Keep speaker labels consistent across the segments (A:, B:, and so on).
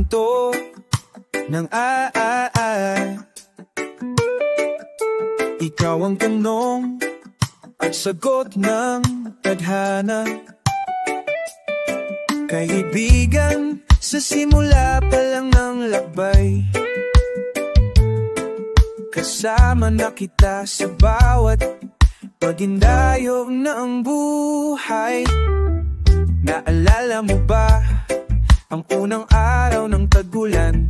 A: huminto ng ikaw ang tanong at sagot ng tadhana. Kaibigan, sa simula pa lang ng lakbay, kasama na kita sa bawat pagindayog ng buhay. Naalala mo ba ang unang araw ng tag-ulan?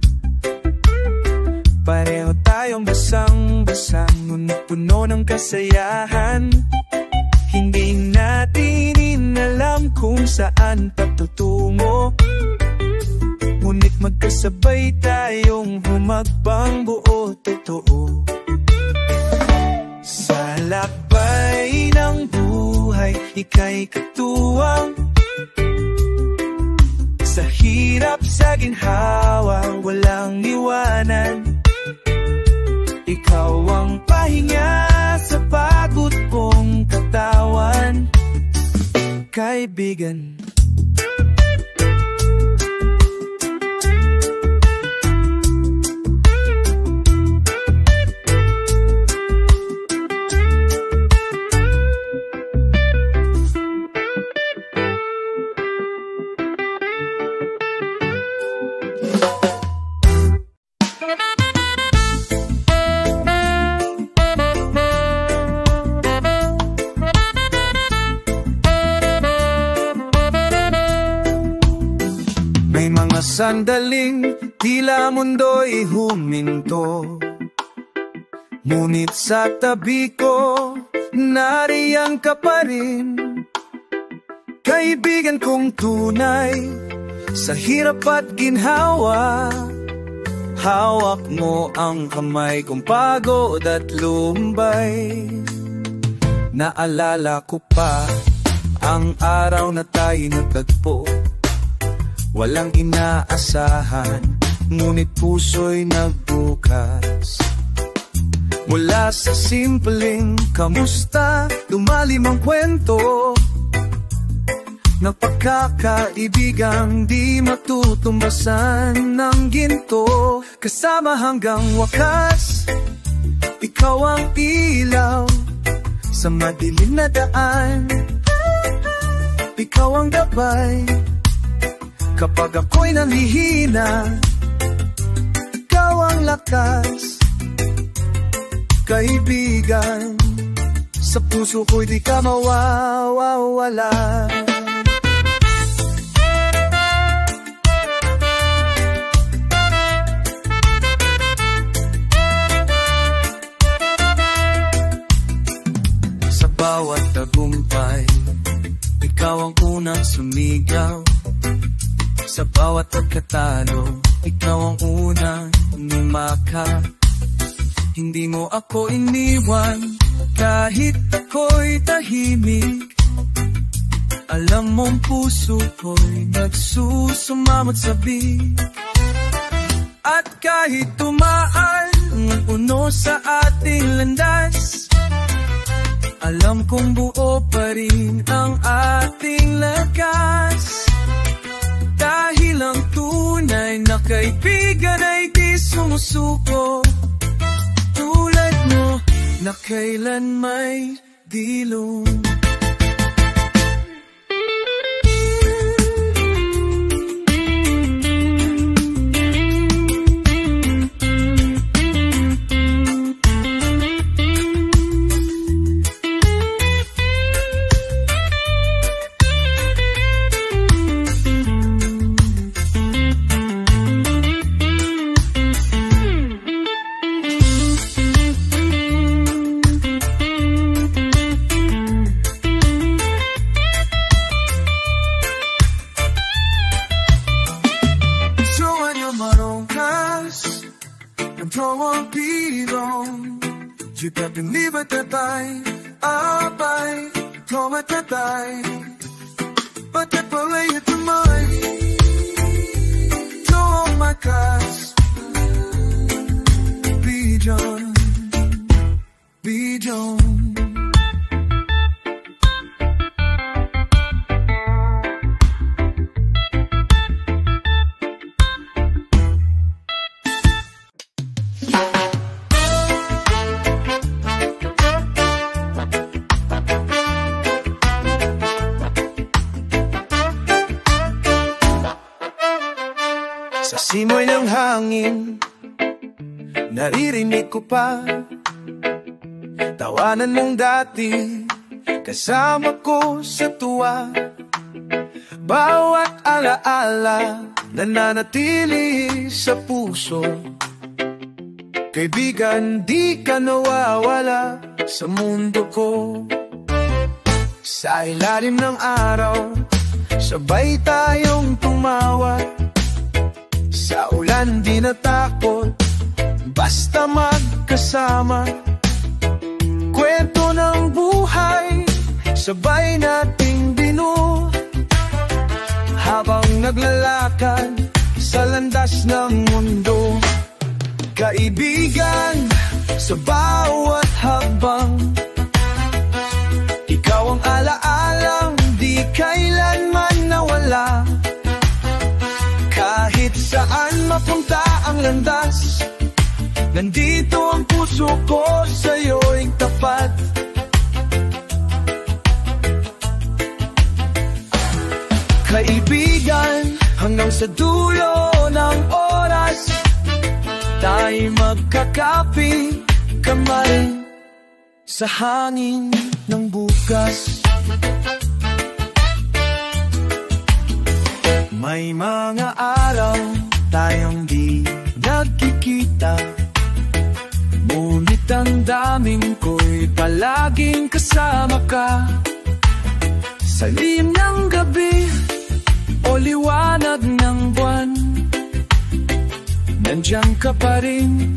A: Pareho tayong basang-basang, ngunit puno ng kasayahan. Hindi natin inalam kung saan patutungo, ngunit magkasabay tayong humagbang buo totoo. Sa lakbay ng buhay, ika'y katuwang. Sa hirap, sa ginhawa, walang iwanan. Ikaw ang pahinga sa pagod kong katawan, kaibigan. Sandaling tila mundo'y huminto, ngunit sa tabi ko nariyan ka pa rin. Kaibigan kong tunay, sa hirap at ginhawa, hawak mo ang kamay kong pagod at lumbay. Naalala ko pa ang araw na tayo nagtagpo, walang inaasahan, ngunit puso'y nagbukas. Mula sa simpleng kamusta, lumalim ang kwento ng pagkakaibigang di matutumbasan ng ginto. Kasama hanggang wakas, ikaw ang ilaw sa madilim na daan. Ikaw ang gabay kapag ako'y nangihina, ikaw ang lakas, kaibigan. Sa puso ko'y di ka mawawala. Sa bawat tagumpay, ikaw ang unang sumigaw. Sa bawat pagkatalo, ikaw ang unang lumaka. Hindi mo ako iniwan, kahit ako'y tahimik. Alam mong puso ko'y nagsusumamot sa big. At kahit tumaan ang puno sa ating landas, alam kong buo pa rin ang ating lakas. Dahil ang tunay na kaibigan ay di sumusuko, tulad mo na kailan may dilong. Sa simoy ng hangin, naririnig ko pa tawanan mong dati, kasama ko sa tuwa. Bawat alaala nananatili sa puso. Kaibigan, di ka nawawala sa mundo ko. Sa ilalim ng araw, sabay tayong tumawa. Sa ulan di natakot, basta magkasama. Kwento ng buhay, sabay nating binuo. Habang naglalakad sa landas ng mundo. Kaibigan, sa bawat habang, ikaw ang alaalang di kailanman nawala. Kahit saan mapunta ang landas, nandito ang puso ko sa'yo'y tapat. Kaibigan, hanggang sa dulo ng oras, tayo magkakapi kamay sa hangin ng bukas. May mga araw tayong di nagkikita, ngunit ang daming ko'y palaging kasama ka. Sa lilim ng gabi o liwanag ng buwan, nandiyan ka pa rin,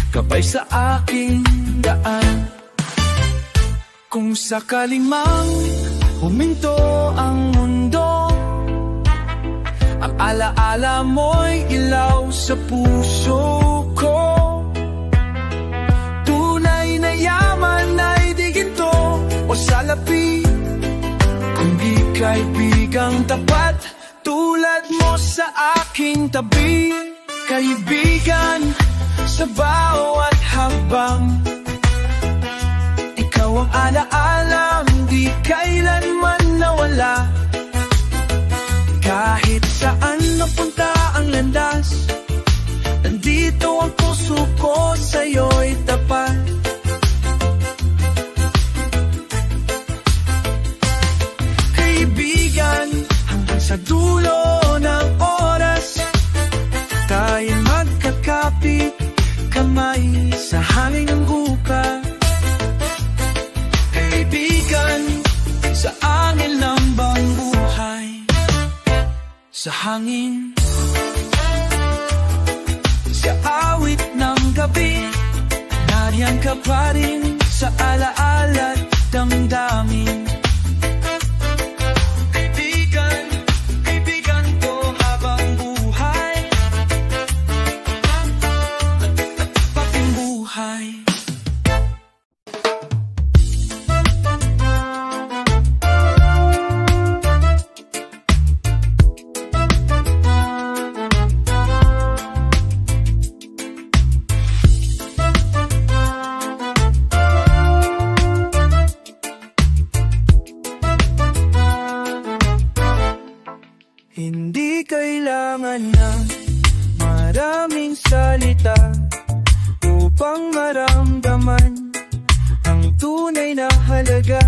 A: kabay sa aking daan. Kung sakaling mang huminto ang mundo, ang alaala mo'y ilaw sa puso ko. Tunay na yaman ay di ginto o salapi, kundi kaibigang tapat tulad mo sa aking tabi. Kaibigan, sa bawat habang, ikaw ang alaalang di kailanman nawala. Kahit saan napunta ang landas, nandito ang puso ko sa'yo'y tapat. Kaibigan, hanggang sa dulo ng oras, tayo magkakapit kamay sa hangin ng bukas. Kaibigan, sa angin ng buhay, sa hangin, sa awit ng gabi, nariyan ka pa rin sa alaala't damdamin. Kaibigan, kaibigan ko habang buhay, pating buhay. Hindi kailangan ng maraming salita upang maramdaman ang tunay na halaga.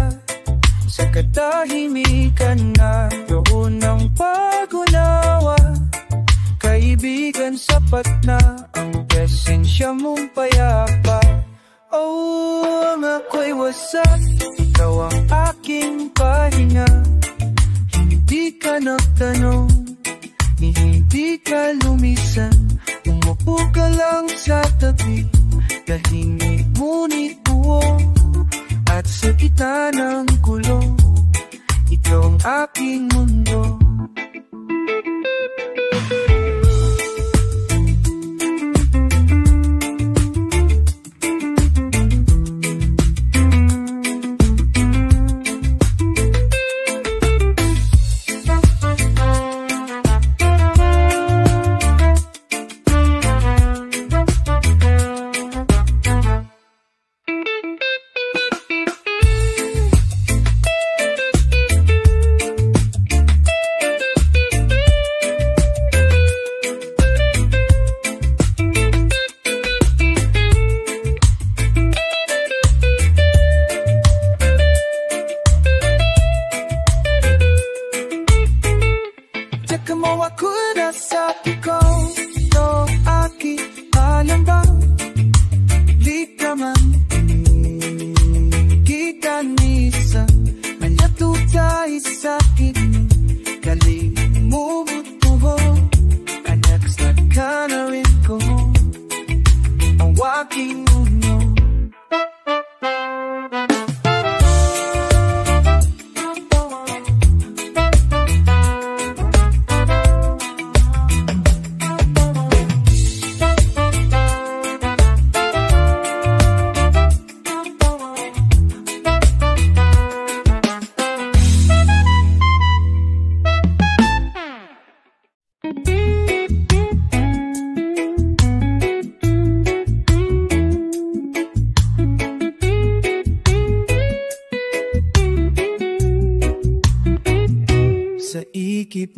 A: Sa katahimikan na doon ng pag-unawa, kaibigan, sapat na ang presensya mong payapa. Oh, ang ako'y wasak, ikaw ang aking pahinga. Hindi ka nagtanong, hindi ka lumisan, umupo ka lang sa tabi, kahingi ngunit buo. At sa gitna ng gulo, ikaw ang aking mundo.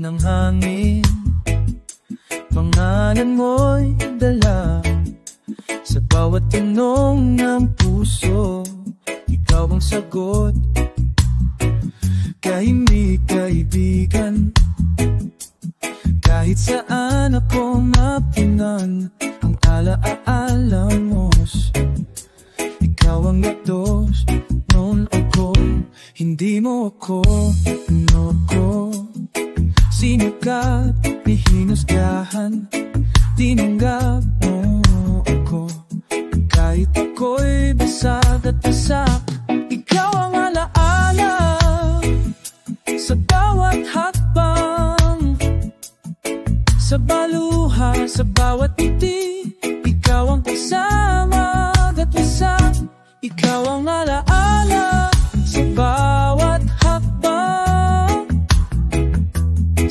A: ng hangin. Pangalan mo'y dala sa bawat tanong ng puso. Ikaw ang sagot, kahit kaibigan. Kahit saan ako mapunan, ang alaala mo. Ikaw ang gatos noon ako. Hindi mo ako, ano ko. Sino ka, nihinusgahan. Tinanggap mo ako. Kahit ako'y basag at basak, ikaw ang alaala sa bawat hakbang, sa baluha, sa bawat ngiti. Ikaw ang kasama at wasak. Ikaw ang alaala sa bawat hakbang,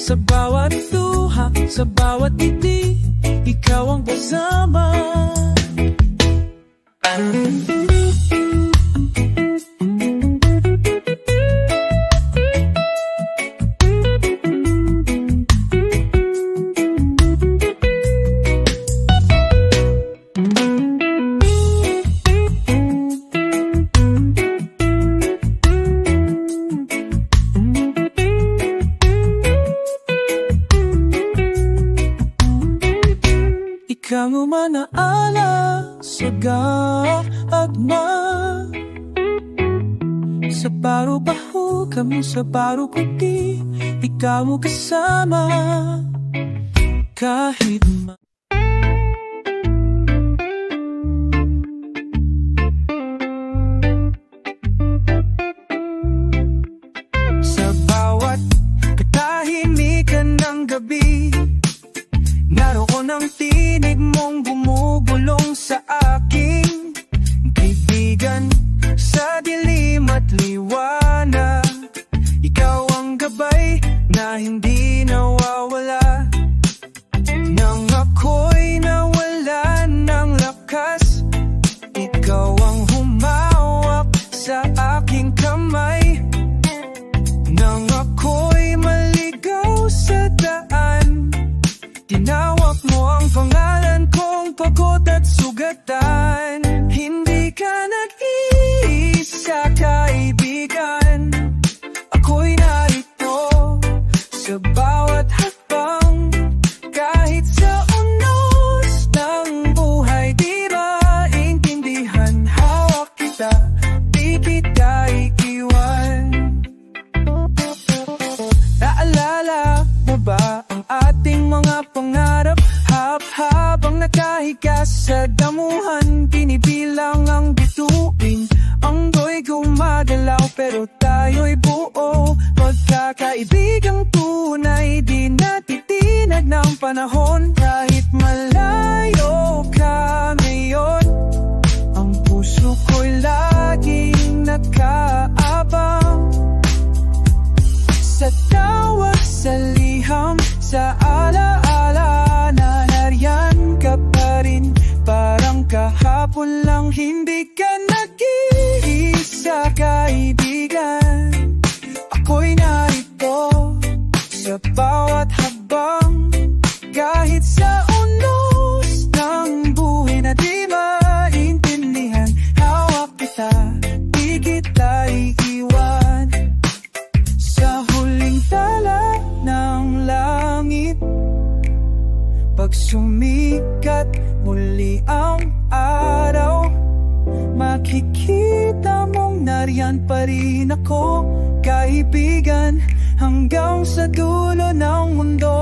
A: sa bawat luha, sa bawat ngiti. Ikaw ang kasama. Ikaw umanaala sa gagma, sa baro baho kami, sa baro kuti. Ikaw mo kasama kahit sa bawat katahimikan ng gabi, naroon ang tinig mong bumubulong sa aking kaibigan. Sa dilim at liwanag, ikaw ang gabay na hindi nawawala. Nang ako'y nawala ng lakas, ikaw ang humawak sa aking kamay. Nang ako'y maligaw sa daan, tinawag mo ang pangalan kong pagod at sugatan. Hindi ka nag-iisa, kaibigan. Ako'y narito sa bawat hakbang. Kahit sa unos ng buhay di maintindihan, hawak kita, di kita iiwan. Naalala mo ba ang ating mga pangarap? Habang nakahiga sa damuhan, binibilang ang bituin. Ang do'y gumagalaw pero tayo'y buo. Magkakaibigang tunay, di natitinag ng panahon. Kahit malayo ka ngayon, ang puso ko'y laging nakaabang. Sa tawag, sa liham, sa alaala, na nariyan ka pa rin. Parang kahapon lang, hindi ka nag-iisa, kaibigan. Ako'y narito sa bawat habang. Kahit sa unos ng buhay na di maintindihan, hawak kita, di kita iiwan. Sa huling tala ng langit, pag sumikat muli ang araw, makikita mong nariyan pa rin ako, kaibigan, hanggang sa dulo ng mundo.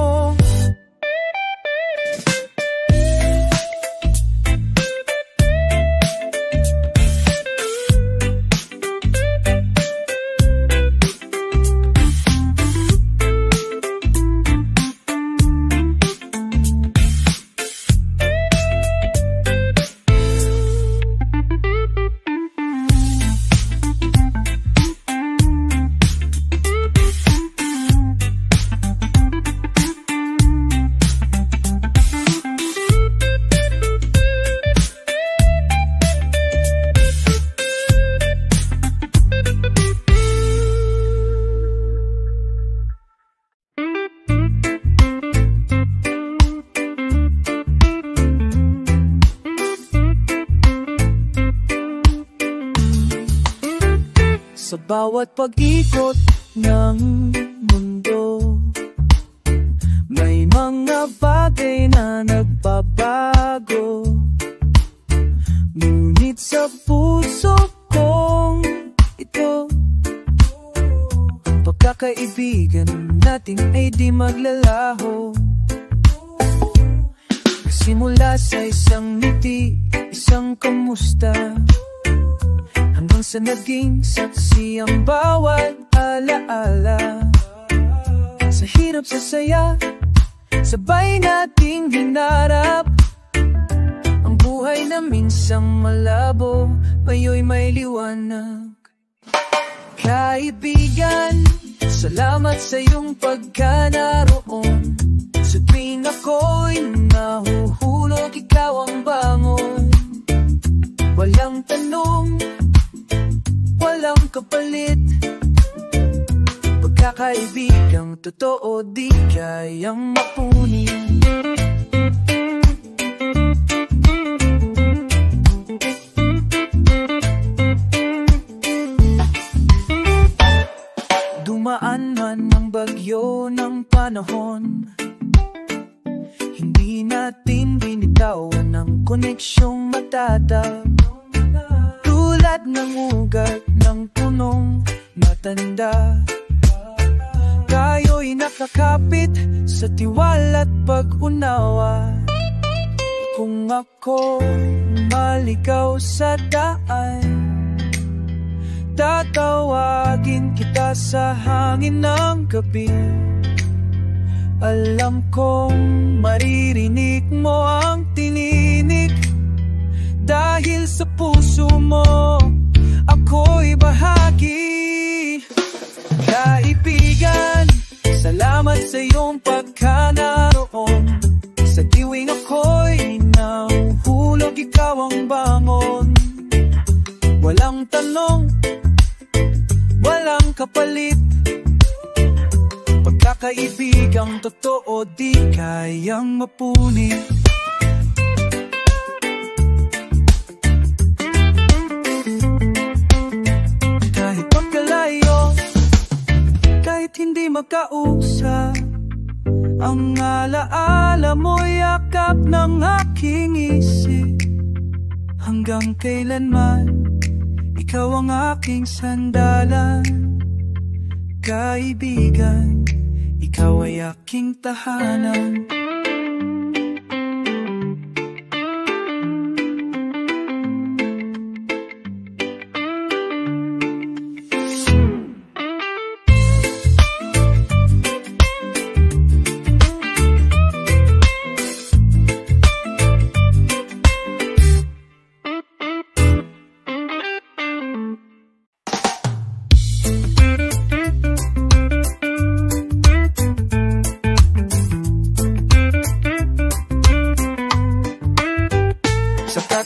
A: Sa bawat pag-ikot ng mundo, may mga bagay na nagbabago. Ngunit sa puso kong ito, ang pagkakaibigan natin ay di maglalaho. Simula sa isang ngiti, isang kamusta, hanggang sa naging saksi ang bawat alaala. Sa hirap, sa saya, sabay nating hinarap ang buhay na minsang malabo, ngayon may liwanag. Kaibigan, salamat sa iyong pagkanaroon. Sa tuwing ako'y nahuhulog, ikaw ang bangon. Walang tanong, walang kapalit, pagkakaibigang totoo di kayang mapunin. Dumaan man ang bagyo ng panahon, hindi natin binitawan ang koneksyong matatag. Tulad ng ugat ng punong matanda, tayo'y nakakapit sa tiwala at pag-unawa. Kung ako maligaw sa daan, tatawagin kita sa hangin ng gabi. Alam kong maririnig mo ang tininig, dahil sa puso mo ako'y bahagi. Kaibigan, salamat sa iyong pagkanaroon. Sa tuwing ako'y nahuhulog, ikaw ang bangon. Walang tanong, walang kapalit, pagkakaibigang totoo di kayang mapunit. Kahit pagkalayo, kahit hindi magkausap, ang alaala mo'y yakap ng aking isip. Hanggang kailanman, ikaw ang aking sandalan. Kaibigan, ikaw ay aking tahanan.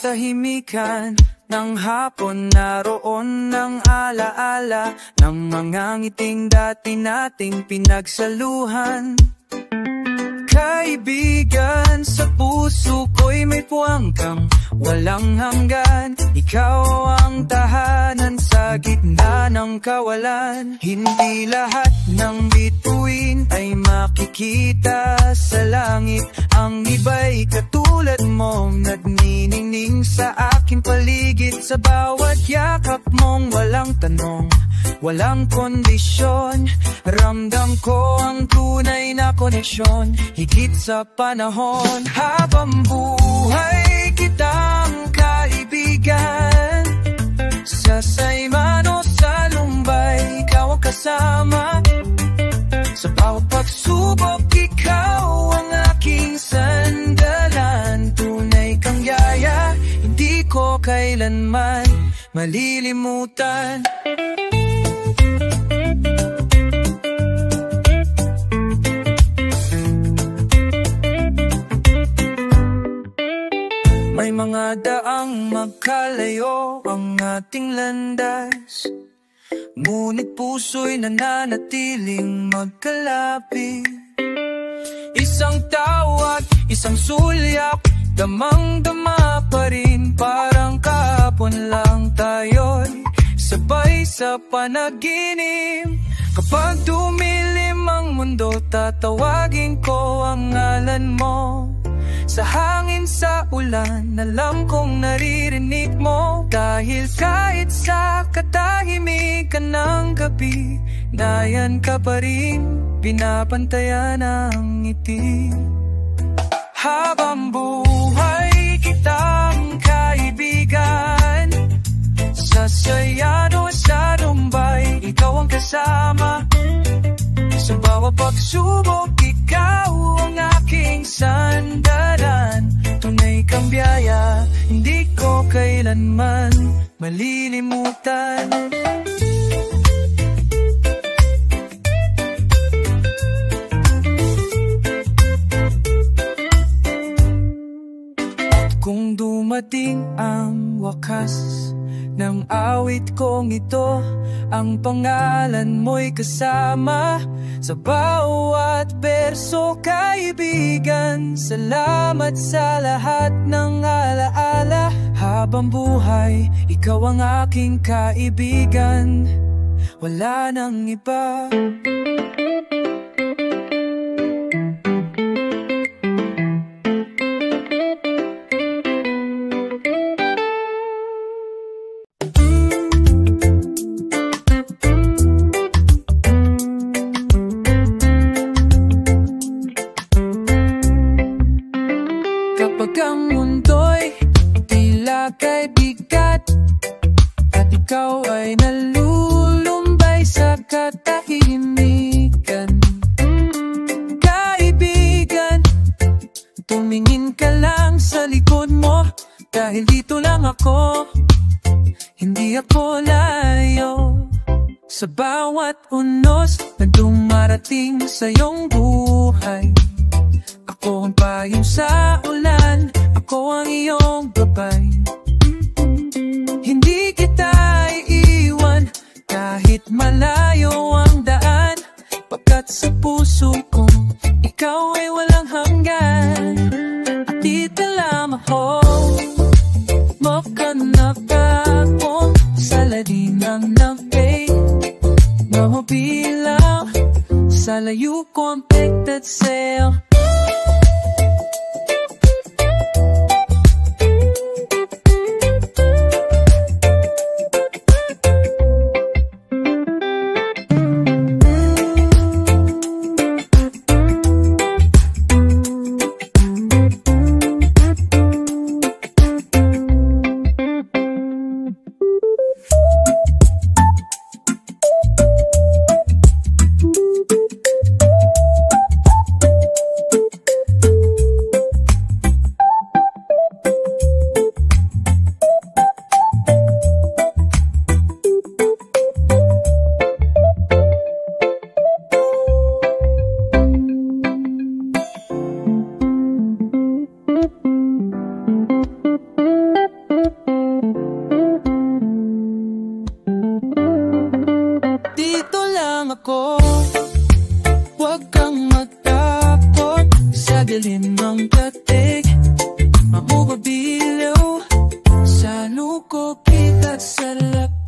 A: Katahimikan ng hapon, naroon ng alaala ng mga ngiting dati nating pinagsaluhan. Kaibigan, sa puso ko'y may puwang kang walang hanggan. Ikaw ang tahanan sa gitna ng kawalan. Hindi lahat ng bituin ay makikita sa langit. Ang iba'y katulad mong nagniningning sa aking paligid. Sa bawat yakap mong walang tanong, walang kondisyon, ramdam ko ang tunay na koneksyon. Higit sa panahon, habang buhay kitang kaibigan. Sa sayman o sa lumbay, ikaw ang kasama. Sa bawat pagsubok, ikaw ang aking sandalan. Tunay kang yaya, hindi ko kailanman malilimutan. May mga daang magkalayo ang ating landas, ngunit puso'y nananatiling magkalapit. Isang tawag, isang sulyak, damang-dama pa rin. Parang kahapon lang tayo'y sabay sa panaginip. Kapag dumilim ang mundo, tatawagin ko ang ngalan mo. Sa hangin, sa ulan, alam kong naririnig mo. Dahil kahit sa katahimikan ng gabi, dayan ka pa rin, pinapantayan ang ngiti. Habang buhay kitang kaibigan, sa saya o sa lumbay, ikaw ang kasama. Sa bawat pagsubok, ikaw ang aking sandalan. Tunay kang biyaya, hindi ko kailanman malilimutan. Kung dumating ang wakas ng awit kong ito, ang pangalan mo'y kasama sa bawat berso, kaibigan. Salamat sa lahat ng alaala. Habang buhay, ikaw ang aking kaibigan, wala nang iba. Kapag ang mundo'y tila kay bigat at ikaw ay nalulumbay sa katahimikan, kaibigan, tumingin ka lang sa likod mo. Dahil dito lang ako, hindi ako layo. Sa bawat unos na dumarating sa iyong buhay, ako ang payong sa ulan, ako ang iyong gabay. Hindi kita iiwan kahit malayo ang daan, pagkat sa puso ko ikaw ay walang hanggan. At dito lang ako, makanap ako sa ladinang nabay, mahubilaw sa layo kong pagtat sa'yo. Ako, huwag kang matakot sa dilim ng datig, mabubabilaw sa luko kita sa laki.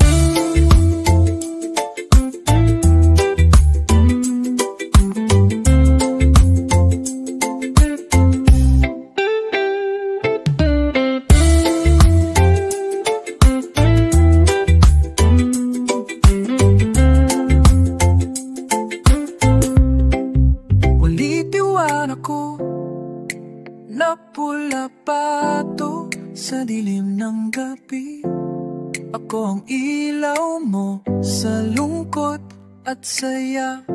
A: Napula pato sa dilim ng gabi, ako ang ilaw mo sa lungkot at saya.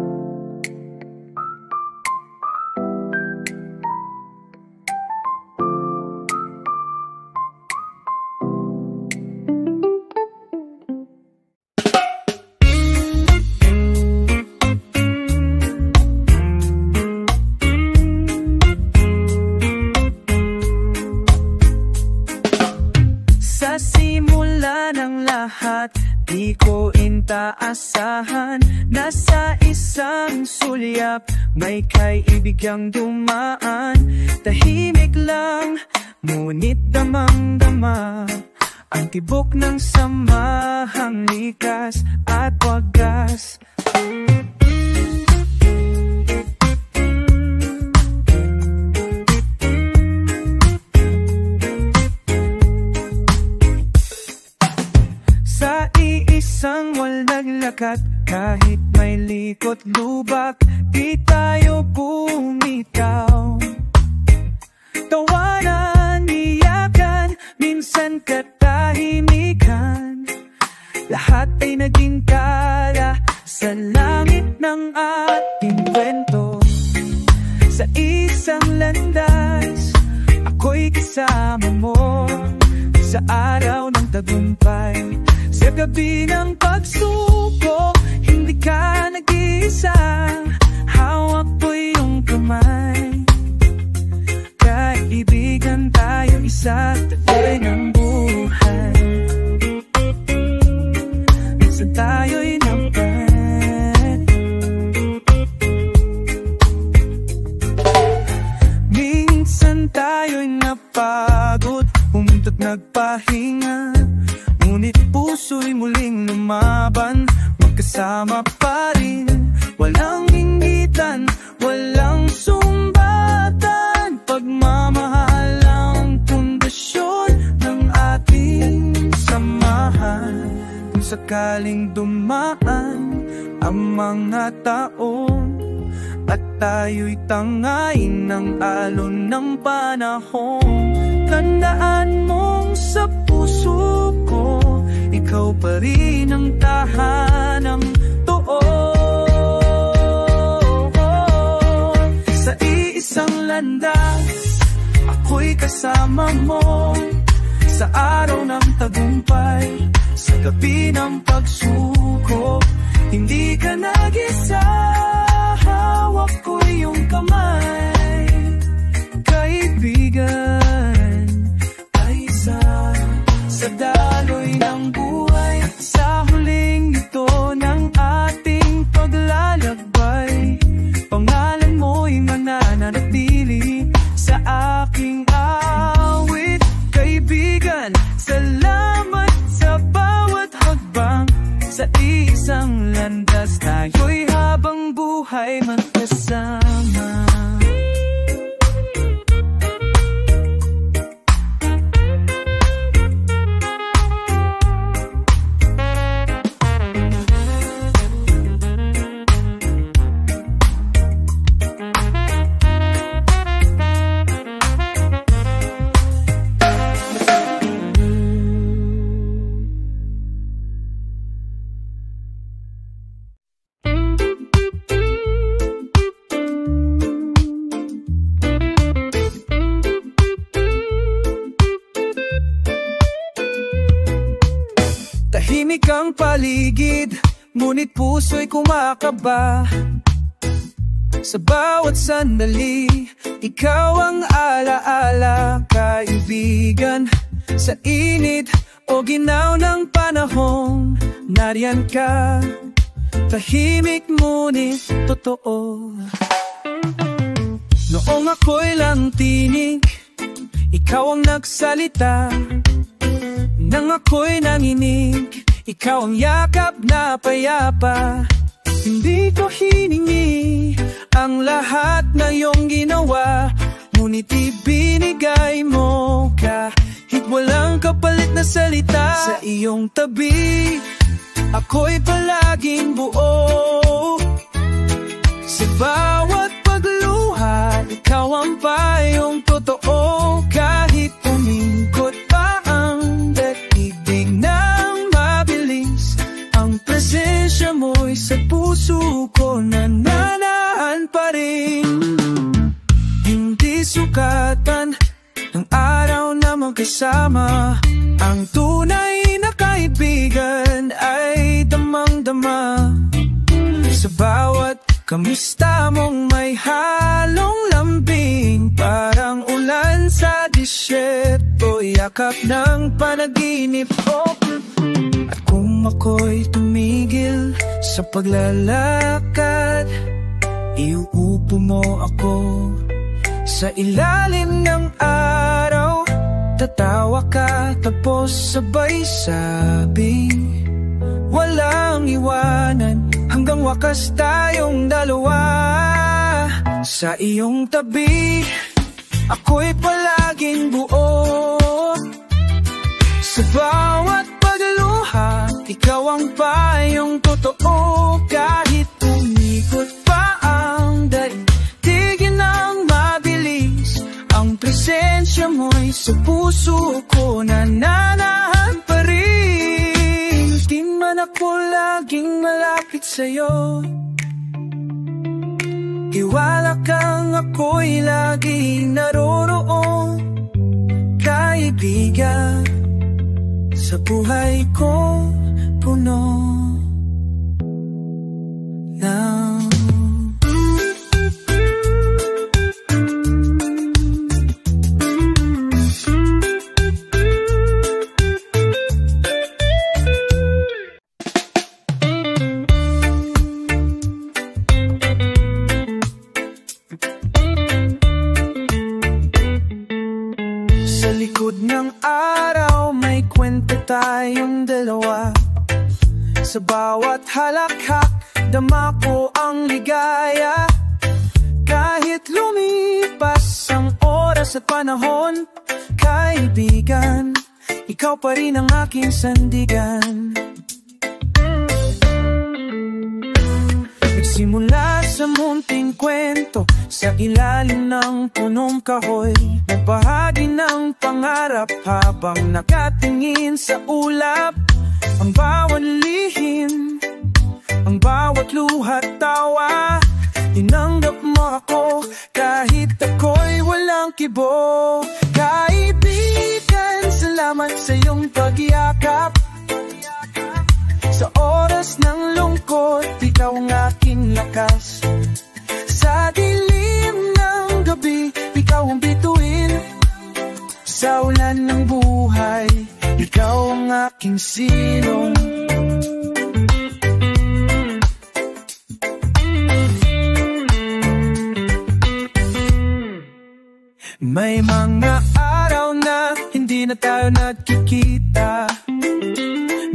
A: Simula ng lahat, di ko intaasahan na sa isang sulyap may kaibigang dumaan. Tahimik lang, ngunit damang-dama ang tibok ng samahang likas at wagas. Sa iisang walaglakat, kahit may likot lubak, di tayo bumitaw. Tawanan, iyakan, minsan katahimikan, lahat ay naging tala sa langit ng ating kwento. Sa isang landas, ako'y kasama mo, sa araw ng tagumpay, sa gabi ng pagsubok. Hindi ka nag-iisa, hawak ko iyong kamay. Kaibigan tayo, isa't taglay ng buhay. Minsan tayo'y napat, minsan tayo'y napagod, huminto't nagpahinga, ngunit puso'y muling lumaban. Magkasama pa rin, walang inggitan, walang sumbatan. Pagmamahal ang pundasyon ng ating samahan. Kung sakaling dumaan ang mga taon at tayo'y tangayin ng alon ng panahon, tandaan mong sa puso ko, ikaw pa rin ang tahanang totoo. Sa iisang landas, ako'y kasama mo, sa araw ng tagumpay, sa gabi ng pagsuko. Hindi ka nag-isa, hawak ko iyong kamay. Kaibigan, ay isa sa daloy ng buhay, sa huling ito ng ating paglalakbay. Pangalan mo'y mananatili sa aking awit. Kaibigan, salamat sa bawat hakbang, sa isang landas tayo'y habang buhay magkasama. Tahimik ang paligid, ngunit puso'y kumakaba. Sa bawat sandali, ikaw ang alaala. Kaibigan, sa init o ginaw ng panahon, nariyan ka, tahimik ngunit totoo. Noong ako'y lang tinig, ikaw ang nagsalita. Nang ako'y nanginig, ikaw ang yakap na payapa. Hindi ko hiningi ang lahat na iyong ginawa, ngunit ibinigay mo kahit walang kapalit na salita. Sa iyong tabi, ako'y palaging buo. Sa bawat pagluha, ikaw ang payong totoo. Kahit umingkot pa ang daigdig ng mabilis, ang presensya mo'y sa puso ko nananahan pa rin. Hindi sukatan ng araw na magkasama, ang tunay na kaibigan ay damang-dama. Sa bawat kamusta mong may halong lambing, parang ulan sa disyerto, yakap ng panaginip ko. At kung ako'y tumigil sa paglalakad, iuupo mo ako sa ilalim ng araw. Tatawa ka tapos sabay sabi, walang iwanan, hanggang wakas tayong dalawa. Sa iyong tabi, ako'y palaging buo. Sa bawat pagluha, ikaw ang payong totoo. Kahit umikot pa ang daigdigin ng mabilis, ang presensya mo'y sa puso ko nananahan pa rin. Di man ako laging malapit sa'yo, tiwala kang ako'y laging naroroon. Kaibigan, sa buhay ko puno ng sa likod ng araw may kwento tayong dalawa. Sa bawat halakhak, dama ko ang ligaya. Kahit lumipas ang oras at panahon, kaibigan, ikaw pa rin ang aking sandigan. Nagsimula sa munting kwento, sa ilalim ng punong kahoy, nagbahagi ng pangarap habang nakatingin sa ulap. Ang bawat lihim, ang bawat luha't tawa, tinanggap mo ako kahit ako'y walang kibo. Kaibigan, salamat sa iyong pagyakap. Sa oras ng lungkot, ikaw ang aking lakas. Sa dilim ng gabi, ikaw ang bituin. Sa ulan ng buhay, ikaw ang aking silong. May mga araw na hindi na tayo nagkikita,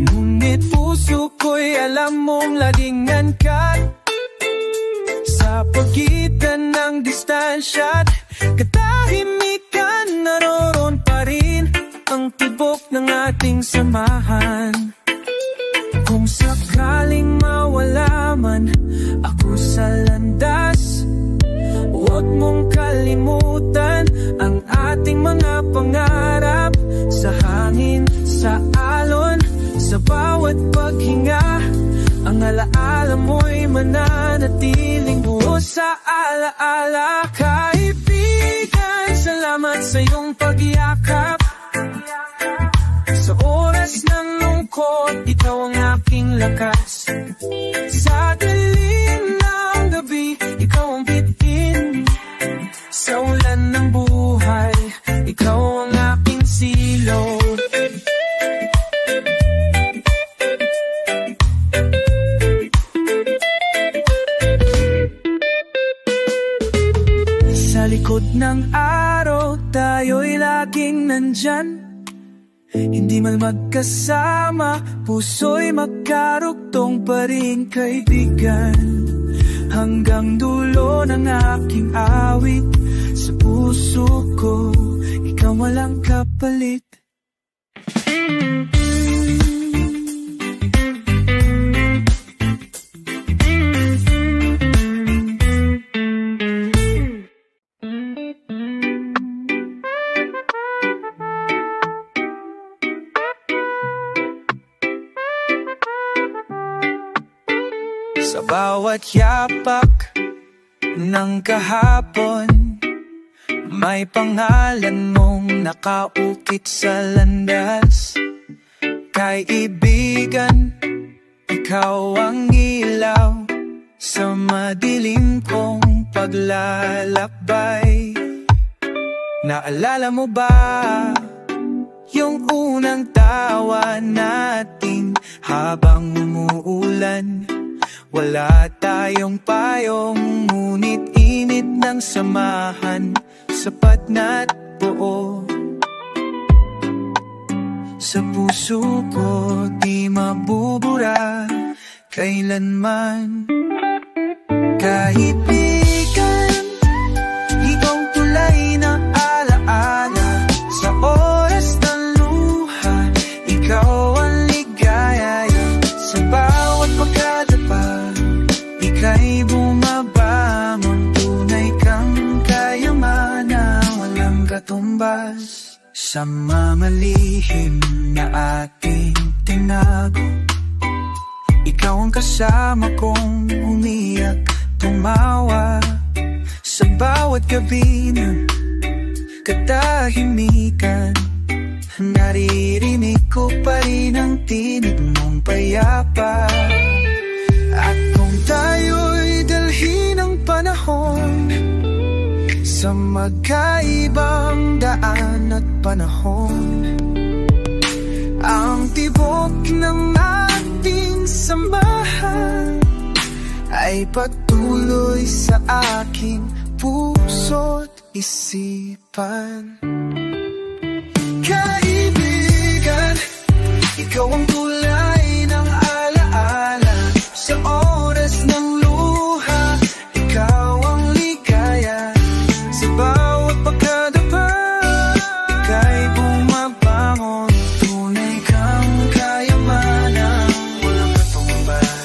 A: ngunit puso ko'y alam mong laging angkat. Sa pagitan ng distansya't katahimikan, naroon pa rin ang tibok ng ating samahan. Kung sakaling mawala man ako sa landas, huwag mong kalimutan ang ating mga pangarap. Sa hangin, sa alon, sa bawat paghinga, ang alaala mo'y mananatiling buo sa alaala. Kaibigan, salamat sa iyong pagyakap. Sa oras ng lungkot, ikaw ang aking lakas. Sa dilim ng gabi, ikaw ang bitin. Sa ulan ng buhay, ikaw ang aking silong. Sa likod ng araw, tayo'y laging nandyan. Hindi man magkasama, puso'y magkarugtong pa rin, kaibigan. Hanggang dulo ng aking awit, sa puso ko, ikaw walang kapalit. Sa bawat yapak ng kahapon, may pangalan mong nakaukit sa landas. Kaibigan, ikaw ang ilaw sa madilim kong paglalakbay. Naalala mo ba yung unang tawa natin habang umuulan? Wala tayong payong, ngunit init ng samahan, sapat na't buo. sa puso ko, di mabubura kailanman. Kaibigan, ikaw tulay na alaala sa oras ng luha. Ikaw ang ligaya sa bawat pagkadapa. Ika'y bumabangon, tunay kang kayamanan, walang katumbas. Sa mamalihim na ating tinago, ikaw ang kasama kong umiyak, tumawa. Sa bawat gabi ng katahimikan, naririnig ko pa rin ang tinig mong payapa. At kung tayo'y dalhin ng panahon sa magkaibang daan at panahon, ang tibok ng ating samahan ay patuloy sa aking puso't isipan. Kaibigan, ikaw ang tulay ng alaala sa oras ng luha. Ikaw ang ligaya sa bawat pagkadapa. Ika'y bumabangon, tunay kang kayamanan, walang katumbas.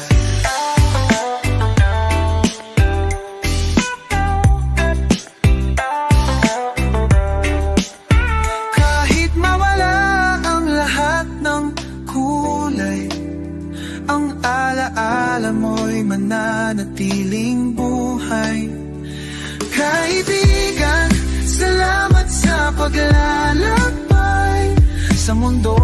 A: Kahit mawala ang lahat ng kulay, ang alaala mo'y mananatiling buhay. Kaibigan, salamat sa paglalakbay sa mundo